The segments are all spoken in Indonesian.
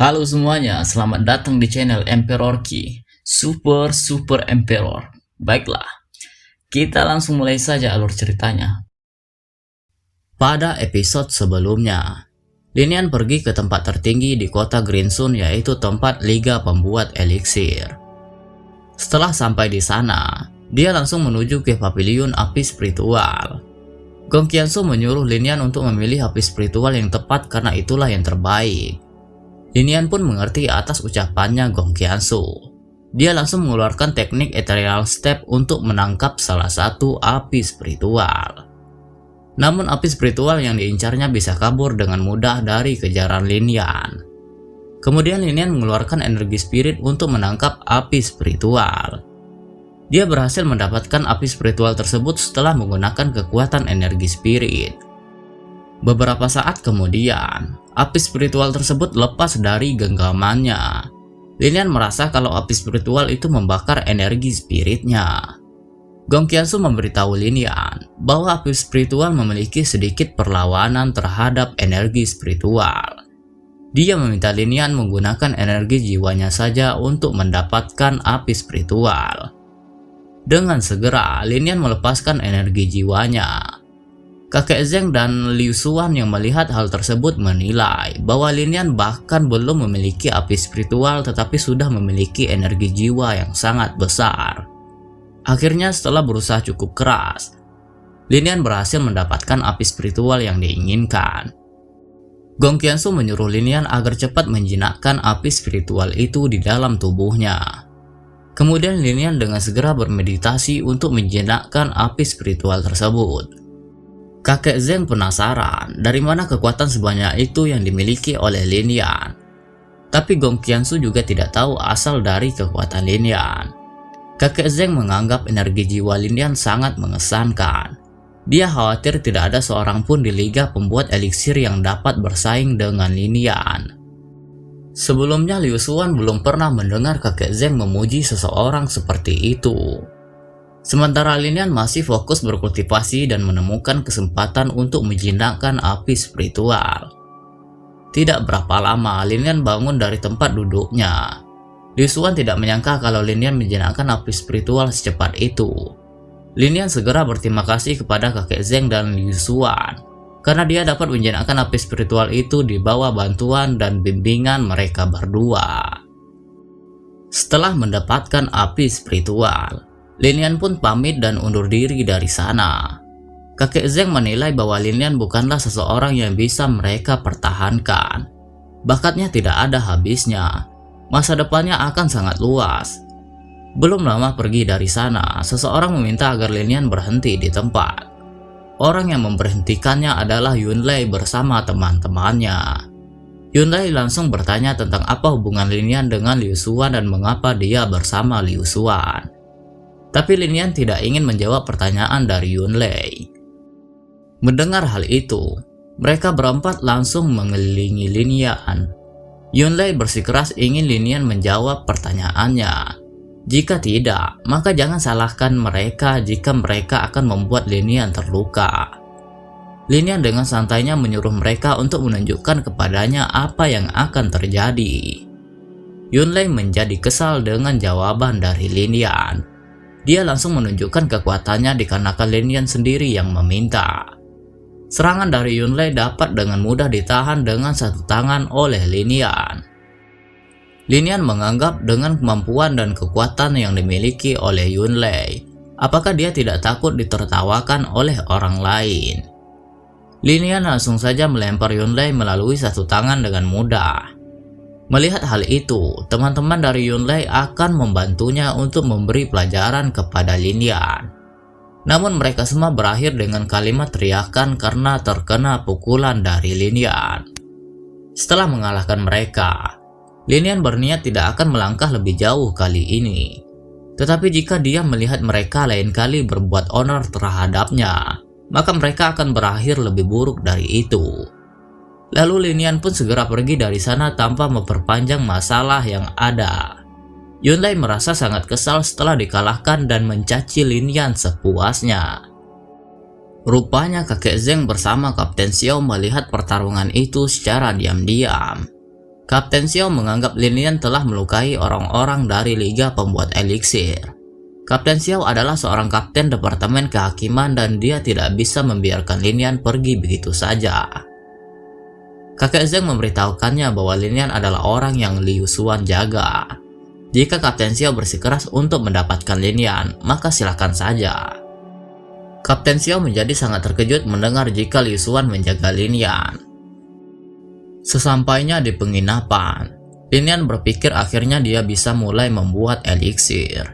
Halo semuanya, selamat datang di channel Emperor Key, Super Emperor. Baiklah, kita langsung mulai saja alur ceritanya. Pada episode sebelumnya, Linian pergi ke tempat tertinggi di kota Greensun, yaitu tempat Liga Pembuat Eliksir. Setelah sampai di sana, dia langsung menuju ke pavilion api spiritual. Gong Qiansu menyuruh Linian untuk memilih api spiritual yang tepat karena itulah yang terbaik. Linian pun mengerti atas ucapannya Gong Qiansu. Dia langsung mengeluarkan teknik Ethereal Step untuk menangkap salah satu api spiritual. Namun api spiritual yang diincarnya bisa kabur dengan mudah dari kejaran Linian. Kemudian Linian mengeluarkan energi spirit untuk menangkap api spiritual. Dia berhasil mendapatkan api spiritual tersebut setelah menggunakan kekuatan energi spirit. Beberapa saat kemudian, api spiritual tersebut lepas dari genggamannya. Linian merasa kalau api spiritual itu membakar energi spiritnya. Gong Qiansu memberitahu Linian bahwa api spiritual memiliki sedikit perlawanan terhadap energi spiritual. Dia meminta Linian menggunakan energi jiwanya saja untuk mendapatkan api spiritual. Dengan segera, Linian melepaskan energi jiwanya. Kakek Zeng dan Liu Xuan yang melihat hal tersebut menilai bahwa Linian bahkan belum memiliki api spiritual tetapi sudah memiliki energi jiwa yang sangat besar. Akhirnya setelah berusaha cukup keras, Linian berhasil mendapatkan api spiritual yang diinginkan. Gong Qiansu menyuruh Linian agar cepat menjinakkan api spiritual itu di dalam tubuhnya. Kemudian Linian dengan segera bermeditasi untuk menjinakkan api spiritual tersebut. Kakek Zeng penasaran dari mana kekuatan sebanyak itu yang dimiliki oleh Linian. Tapi Gong Qiansu juga tidak tahu asal dari kekuatan Linian. Kakek Zeng menganggap energi jiwa Linian sangat mengesankan. Dia khawatir tidak ada seorang pun di Liga Pembuat Eliksir yang dapat bersaing dengan Linian. Sebelumnya Liu Xuan belum pernah mendengar kakek Zeng memuji seseorang seperti itu. Sementara Linian masih fokus berkultivasi dan menemukan kesempatan untuk menjinakkan api spiritual. Tidak berapa lama Linian bangun dari tempat duduknya. Liu Xuan tidak menyangka kalau Linian menjinakkan api spiritual secepat itu. Linian segera berterima kasih kepada kakek Zeng dan Liu Xuan karena dia dapat menjinakkan api spiritual itu di bawah bantuan dan bimbingan mereka berdua. Setelah mendapatkan api spiritual, Linian pun pamit dan undur diri dari sana. Kakek Zeng menilai bahwa Linian bukanlah seseorang yang bisa mereka pertahankan. Bakatnya tidak ada habisnya. Masa depannya akan sangat luas. Belum lama pergi dari sana, seseorang meminta agar Linian berhenti di tempat. Orang yang memberhentikannya adalah Yunlei bersama teman-temannya. Yunlei langsung bertanya tentang apa hubungan Linian dengan Liu Xuan dan mengapa dia bersama Liu Xuan. Tapi Linian tidak ingin menjawab pertanyaan dari Yunlei. Mendengar hal itu, mereka berempat langsung mengelilingi Linian. Yunlei bersikeras ingin Linian menjawab pertanyaannya. Jika tidak, maka jangan salahkan mereka jika mereka akan membuat Linian terluka. Linian dengan santainya menyuruh mereka untuk menunjukkan kepadanya apa yang akan terjadi. Yunlei menjadi kesal dengan jawaban dari Linian. Dia langsung menunjukkan kekuatannya dikarenakan Linian sendiri yang meminta. Serangan dari Yunlei dapat dengan mudah ditahan dengan satu tangan oleh Linian. Linian menganggap dengan kemampuan dan kekuatan yang dimiliki oleh Yunlei, apakah dia tidak takut ditertawakan oleh orang lain? Linian langsung saja melempar Yunlei melalui satu tangan dengan mudah. Melihat hal itu, teman-teman dari Yunlei akan membantunya untuk memberi pelajaran kepada Linian. Namun mereka semua berakhir dengan kalimat teriakan karena terkena pukulan dari Linian. Setelah mengalahkan mereka, Linian berniat tidak akan melangkah lebih jauh kali ini. Tetapi jika dia melihat mereka lain kali berbuat honor terhadapnya, maka mereka akan berakhir lebih buruk dari itu. Lalu Linian pun segera pergi dari sana tanpa memperpanjang masalah yang ada. Yunlei merasa sangat kesal setelah dikalahkan dan mencaci Linian sepuasnya. Rupanya kakek Zeng bersama Kapten Xiao melihat pertarungan itu secara diam-diam. Kapten Xiao menganggap Lin Lian telah melukai orang-orang dari Liga Pembuat Eliksir. Kapten Xiao adalah seorang kapten Departemen Kehakiman dan dia tidak bisa membiarkan Lin Lian pergi begitu saja. Kakek Zheng memberitahukannya bahwa Lin Lian adalah orang yang Liu Xuan jaga. Jika Kapten Xiao bersikeras untuk mendapatkan Lin Lian, maka silakan saja. Kapten Xiao menjadi sangat terkejut mendengar jika Liu Xuan menjaga Lin Lian. Sesampainya di penginapan, Lin Lian berpikir akhirnya dia bisa mulai membuat eliksir.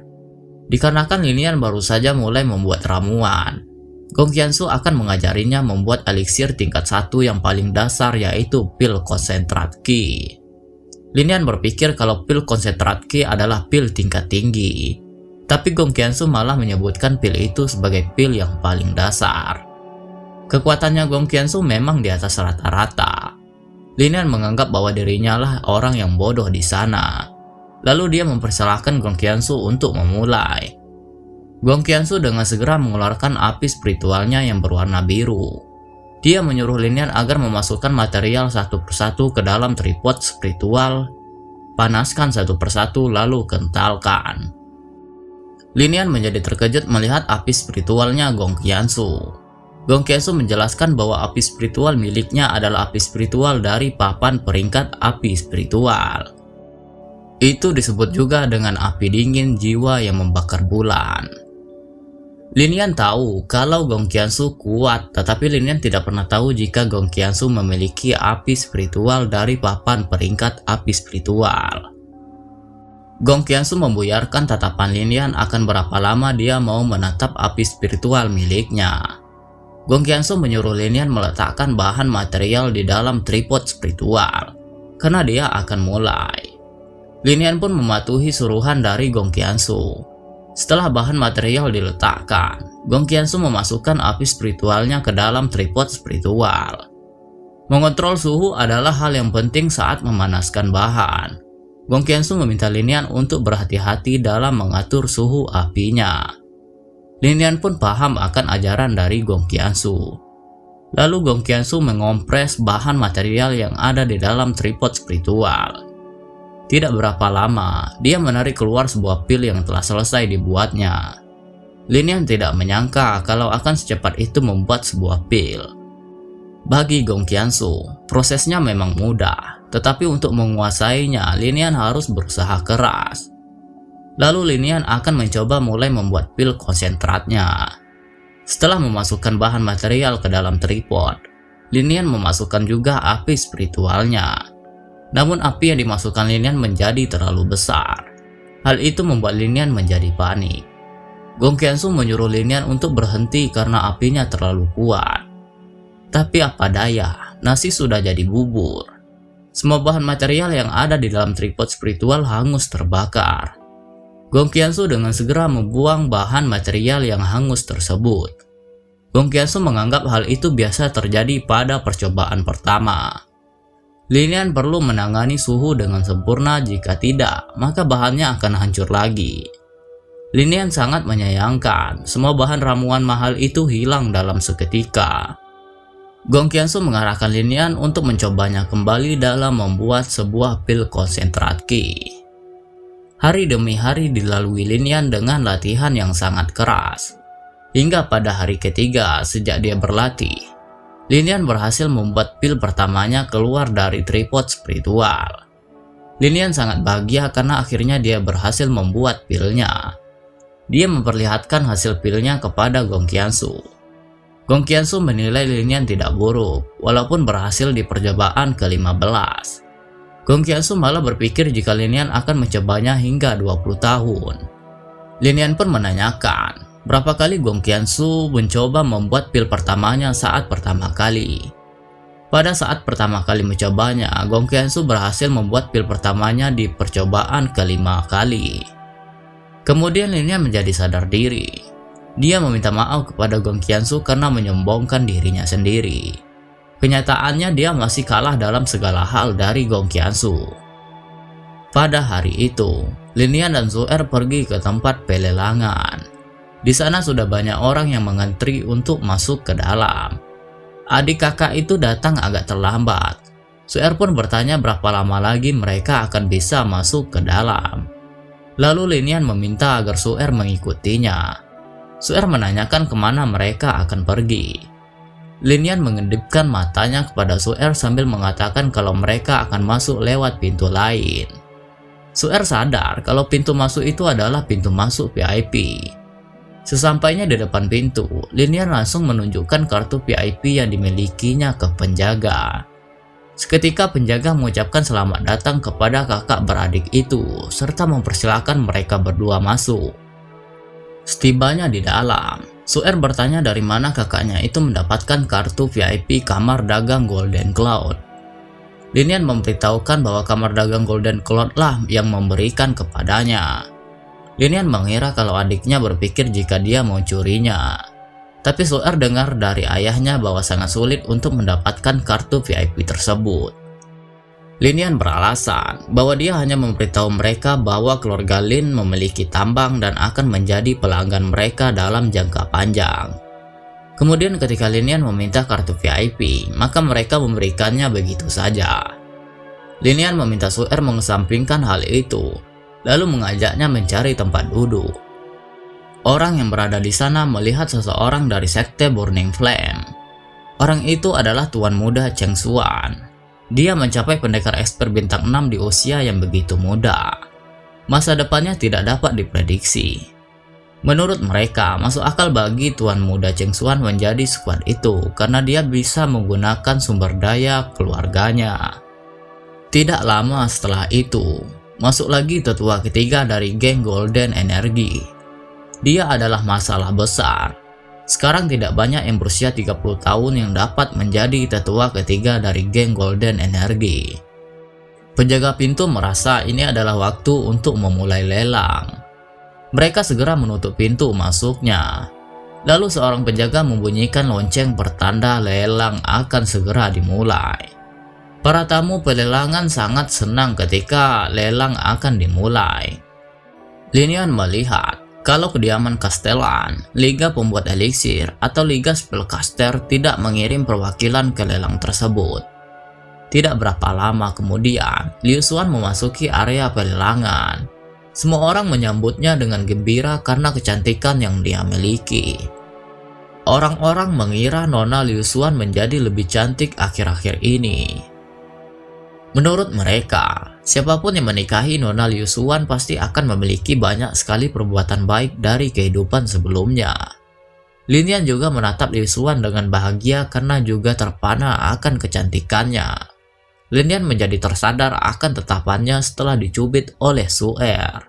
Dikarenakan Lin Lian baru saja mulai membuat ramuan, Gong Qianzu akan mengajarinya membuat eliksir tingkat 1 yang paling dasar, yaitu pil konsentrat Qi. Lin Lian berpikir kalau pil konsentrat Qi adalah pil tingkat tinggi, tapi Gong Qianzu malah menyebutkan pil itu sebagai pil yang paling dasar. Kekuatannya Gong Qianzu memang di atas rata-rata. Lin Lian menganggap bahwa dirinya lah orang yang bodoh di sana. Lalu dia mempersilahkan Gong Qianzu untuk memulai. Gong Qianzu dengan segera mengeluarkan api spiritualnya yang berwarna biru. Dia menyuruh Lin Lian agar memasukkan material satu persatu ke dalam tripod spiritual, panaskan satu persatu lalu kentalkan. Lin Lian menjadi terkejut melihat api spiritualnya Gong Qianzu. Gong Qianzu menjelaskan bahwa api spiritual miliknya adalah api spiritual dari papan peringkat api spiritual. Itu disebut juga dengan api dingin jiwa yang membakar bulan. Lin Lian tahu kalau Gong Qianzu kuat, tetapi Lin Lian tidak pernah tahu jika Gong Qianzu memiliki api spiritual dari papan peringkat api spiritual. Gong Qianzu membuyarkan tatapan Lin Lian akan berapa lama dia mau menatap api spiritual miliknya. Gong Qianzu menyuruh Lin Lian meletakkan bahan material di dalam tripod spiritual, karena dia akan mulai. Lin Lian pun mematuhi suruhan dari Gong Qianzu. Setelah bahan material diletakkan, Gong Qianzu memasukkan api spiritualnya ke dalam tripod spiritual. Mengontrol suhu adalah hal yang penting saat memanaskan bahan. Gong Qianzu meminta Lin Lian untuk berhati-hati dalam mengatur suhu apinya. Lin Lian pun paham akan ajaran dari Gong Qianzu. Lalu Gong Qianzu mengompres bahan material yang ada di dalam tripod spiritual. Tidak berapa lama, dia menarik keluar sebuah pil yang telah selesai dibuatnya. Lin Lian tidak menyangka kalau akan secepat itu membuat sebuah pil. Bagi Gong Qianzu, prosesnya memang mudah, tetapi untuk menguasainya, Lin Lian harus berusaha keras. Lalu Lin Lian akan mencoba mulai membuat pil konsentratnya. Setelah memasukkan bahan material ke dalam tripod, Lin Lian memasukkan juga api spiritualnya. Namun api yang dimasukkan Lin Lian menjadi terlalu besar. Hal itu membuat Lin Lian menjadi panik. Gong Qianzu menyuruh Lin Lian untuk berhenti karena apinya terlalu kuat. Tapi apa daya, nasi sudah jadi bubur. Semua bahan material yang ada di dalam tripod spiritual hangus terbakar. Gong Qianzu dengan segera membuang bahan material yang hangus tersebut. Gong Qianzu menganggap hal itu biasa terjadi pada percobaan pertama. Lin Lian perlu menangani suhu dengan sempurna, jika tidak, maka bahannya akan hancur lagi. Lin Lian sangat menyayangkan, semua bahan ramuan mahal itu hilang dalam seketika. Gong Qianzu mengarahkan Lin Lian untuk mencobanya kembali dalam membuat sebuah pil konsentrat Qi. Hari demi hari dilalui Lin Lian dengan latihan yang sangat keras. Hingga pada hari ketiga sejak dia berlatih, Lin Lian berhasil membuat pil pertamanya keluar dari tripod spiritual. Lin Lian sangat bahagia karena akhirnya dia berhasil membuat pilnya. Dia memperlihatkan hasil pilnya kepada Gong Qianzu. Gong Qianzu menilai Lin Lian tidak buruk, walaupun berhasil di percobaan ke-15. Gong Qianzu malah berpikir jika Lin Lian akan mencobanya hingga 20 tahun. Lin Lian pun menanyakan, berapa kali Gong Qianzu mencoba membuat pil pertamanya saat pertama kali. Pada saat pertama kali mencobanya, Gong Qianzu berhasil membuat pil pertamanya di percobaan ke-5 kali. Kemudian Lin Lian menjadi sadar diri. Dia meminta maaf kepada Gong Qianzu karena menyombongkan dirinya sendiri. Kenyataannya dia masih kalah dalam segala hal dari Gong Qianzu. Pada hari itu, Lin Lian dan Zu'er pergi ke tempat pelelangan. Di sana sudah banyak orang yang mengantri untuk masuk ke dalam. Adik kakak itu datang agak terlambat. Suer pun bertanya berapa lama lagi mereka akan bisa masuk ke dalam. Lalu Linian meminta agar Suer mengikutinya. Suer menanyakan kemana mereka akan pergi. Linian mengedipkan matanya kepada Suer sambil mengatakan kalau mereka akan masuk lewat pintu lain. Suer sadar kalau pintu masuk itu adalah pintu masuk VIP. Sesampainya di depan pintu, Linian langsung menunjukkan kartu VIP yang dimilikinya ke penjaga. Seketika penjaga mengucapkan selamat datang kepada kakak beradik itu, serta mempersilahkan mereka berdua masuk. Setibanya di dalam, Suer bertanya dari mana kakaknya itu mendapatkan kartu VIP kamar dagang Golden Cloud. Linian memberitahukan bahwa kamar dagang Golden Cloud lah yang memberikan kepadanya. Linian mengira kalau adiknya berpikir jika dia mau curinya. Tapi Suer dengar dari ayahnya bahwa sangat sulit untuk mendapatkan kartu VIP tersebut. Linian beralasan bahwa dia hanya memberitahu mereka bahwa keluarga Lin memiliki tambang dan akan menjadi pelanggan mereka dalam jangka panjang. Kemudian ketika Linian meminta kartu VIP, maka mereka memberikannya begitu saja. Linian meminta Suer mengesampingkan hal itu, lalu mengajaknya mencari tempat duduk. Orang yang berada di sana melihat seseorang dari sekte Burning Flame. Orang itu adalah Tuan Muda Cheng Xuan. Dia mencapai pendekar expert bintang 6 di usia yang begitu muda. Masa depannya tidak dapat diprediksi. Menurut mereka, masuk akal bagi Tuan Muda Cheng Xuan menjadi skuad itu karena dia bisa menggunakan sumber daya keluarganya. Tidak lama setelah itu, masuk lagi tetua ketiga dari geng Golden Energy. Dia adalah masalah besar. Sekarang tidak banyak yang berusia 30 tahun yang dapat menjadi tetua ketiga dari geng Golden Energy. Penjaga pintu merasa ini adalah waktu untuk memulai lelang. Mereka segera menutup pintu masuknya. Lalu seorang penjaga membunyikan lonceng pertanda lelang akan segera dimulai. Para tamu pelelangan sangat senang ketika lelang akan dimulai. Linian melihat kalau kediaman Castellan, Liga Pembuat Eliksir atau Liga Spellcaster tidak mengirim perwakilan ke lelang tersebut. Tidak berapa lama kemudian, Liu Xuan memasuki area pelelangan. Semua orang menyambutnya dengan gembira karena kecantikan yang dia miliki. Orang-orang mengira Nona Liu Xuan menjadi lebih cantik akhir-akhir ini. Menurut mereka, siapapun yang menikahi Nona Liu Xuan pasti akan memiliki banyak sekali perbuatan baik dari kehidupan sebelumnya. Linian juga menatap Liu Xuan dengan bahagia karena juga terpana akan kecantikannya. Linian menjadi tersadar akan tetapannya setelah dicubit oleh Suer.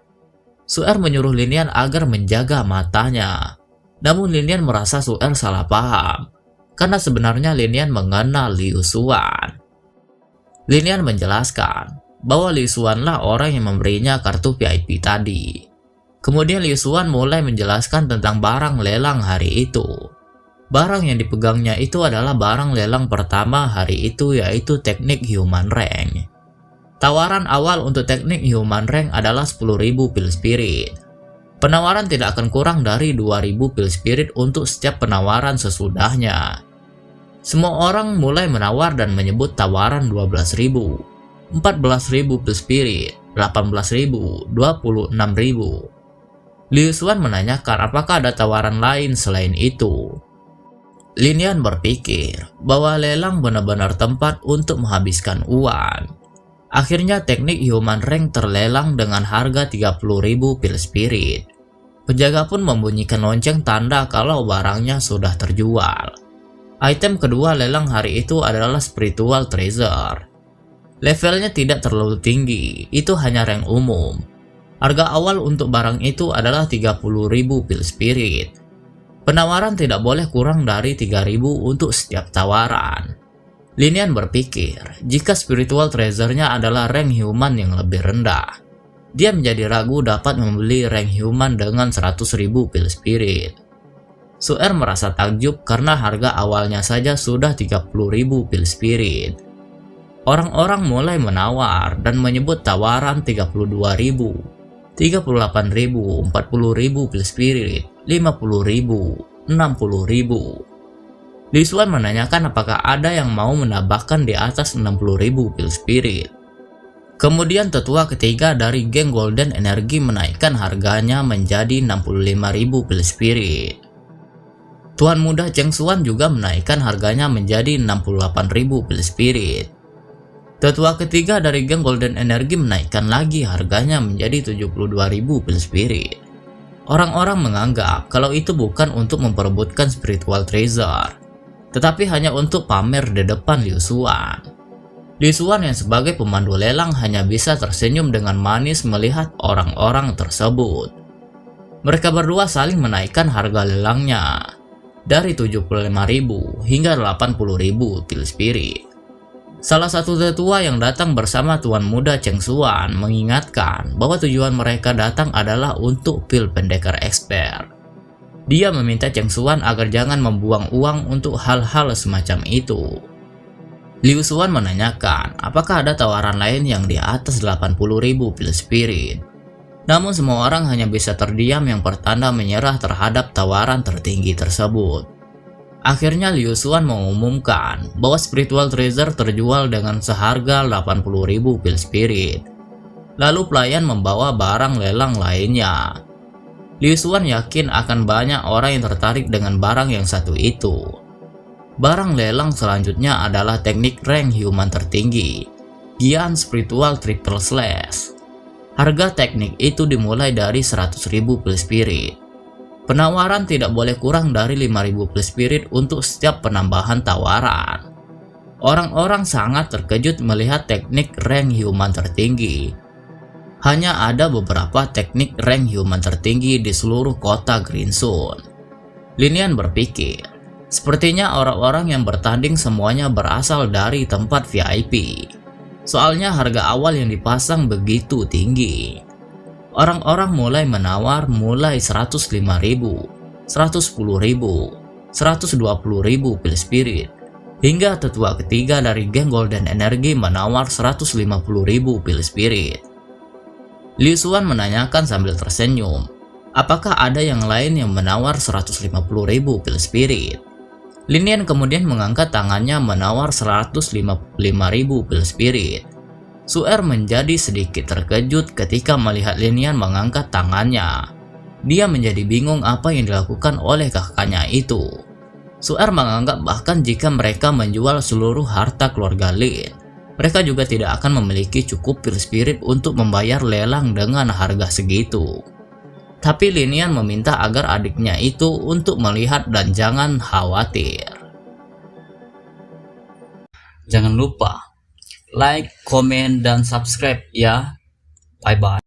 Suer menyuruh Linian agar menjaga matanya. Namun Linian merasa Suer salah paham, karena sebenarnya Linian mengenal Liu Xuan. Linian menjelaskan bahwa Liu Xuan lah orang yang memberinya kartu VIP tadi. Kemudian Liu Xuan mulai menjelaskan tentang barang lelang hari itu. Barang yang dipegangnya itu adalah barang lelang pertama hari itu, yaitu teknik Human Rank. Tawaran awal untuk teknik Human Rank adalah 10.000 pil spirit. Penawaran tidak akan kurang dari 2.000 pil spirit untuk setiap penawaran sesudahnya. Semua orang mulai menawar dan menyebut tawaran 12.000, 14.000 pil spirit, 18.000, 26.000. Liu Xuan menanyakan apakah ada tawaran lain selain itu. Linian berpikir bahwa lelang benar-benar tempat untuk menghabiskan uang. Akhirnya teknik Human Rank terlelang dengan harga 30.000 pil spirit. Penjaga pun membunyikan lonceng tanda kalau barangnya sudah terjual. Item kedua lelang hari itu adalah Spiritual Treasure. Levelnya tidak terlalu tinggi, itu hanya rank umum. Harga awal untuk barang itu adalah 30.000 pil spirit. Penawaran tidak boleh kurang dari 3.000 untuk setiap tawaran. Linian berpikir, jika Spiritual Treasure-nya adalah rank human yang lebih rendah, dia menjadi ragu dapat membeli rank human dengan 100.000 pil spirit. Suer merasa takjub karena harga awalnya saja sudah 30.000 pil spirit. Orang-orang mulai menawar dan menyebut tawaran 32.000, 38.000, 40.000 pil spirit, 50.000, 60.000. Li Xuan menanyakan apakah ada yang mau menambahkan di atas 60.000 pil spirit. Kemudian tetua ketiga dari geng Golden Energy menaikkan harganya menjadi 65.000 pil spirit. Tuan muda Cheng Xuan juga menaikkan harganya menjadi 68.000 pil spirit. Tetua ketiga dari geng Golden Energy menaikkan lagi harganya menjadi 72.000 pil spirit. Orang-orang menganggap kalau itu bukan untuk memperebutkan spiritual treasure, tetapi hanya untuk pamer di depan Liu Xuan. Li Xuan yang sebagai pemandu lelang hanya bisa tersenyum dengan manis melihat orang-orang tersebut. Mereka berdua saling menaikkan harga lelangnya dari 75.000 hingga 80.000 pil spirit. Salah satu tetua yang datang bersama tuan muda Cheng Xuan mengingatkan bahwa tujuan mereka datang adalah untuk pil pendekar expert. Dia meminta Cheng Xuan agar jangan membuang uang untuk hal-hal semacam itu. Liu Xuan menanyakan apakah ada tawaran lain yang di atas 80.000 pil spirit. Namun semua orang hanya bisa terdiam yang pertanda menyerah terhadap tawaran tertinggi tersebut. Akhirnya Liu Xuan mengumumkan bahwa spiritual treasure terjual dengan seharga 80.000 pil spirit. Lalu pelayan membawa barang lelang lainnya. Liu Xuan yakin akan banyak orang yang tertarik dengan barang yang satu itu. Barang lelang selanjutnya adalah teknik rank human tertinggi, Gian Spiritual Triple Slash. Harga teknik itu dimulai dari 100.000 pil spirit. Penawaran tidak boleh kurang dari 5.000 pil spirit untuk setiap penambahan tawaran. Orang-orang sangat terkejut melihat teknik rank human tertinggi. Hanya ada beberapa teknik rank human tertinggi di seluruh kota Green Sun. Linian berpikir, sepertinya orang-orang yang bertanding semuanya berasal dari tempat VIP. Soalnya harga awal yang dipasang begitu tinggi. Orang-orang mulai menawar mulai 105.000, 110.000, 120.000 pil spirit. Hingga tetua ketiga dari geng Golden Energy menawar 150.000 pil spirit. Liu Xuan menanyakan sambil tersenyum, apakah ada yang lain yang menawar 150.000 pil spirit? Linian kemudian mengangkat tangannya menawar 155.000 pil spirit. Su'er menjadi sedikit terkejut ketika melihat Linian mengangkat tangannya. Dia menjadi bingung apa yang dilakukan oleh kakaknya itu. Su'er menganggap bahkan jika mereka menjual seluruh harta keluarga Lin, mereka juga tidak akan memiliki cukup pil spirit untuk membayar lelang dengan harga segitu. Tapi Linian meminta agar adiknya itu untuk melihat dan jangan khawatir. Jangan lupa like, komen, dan subscribe ya. Bye bye.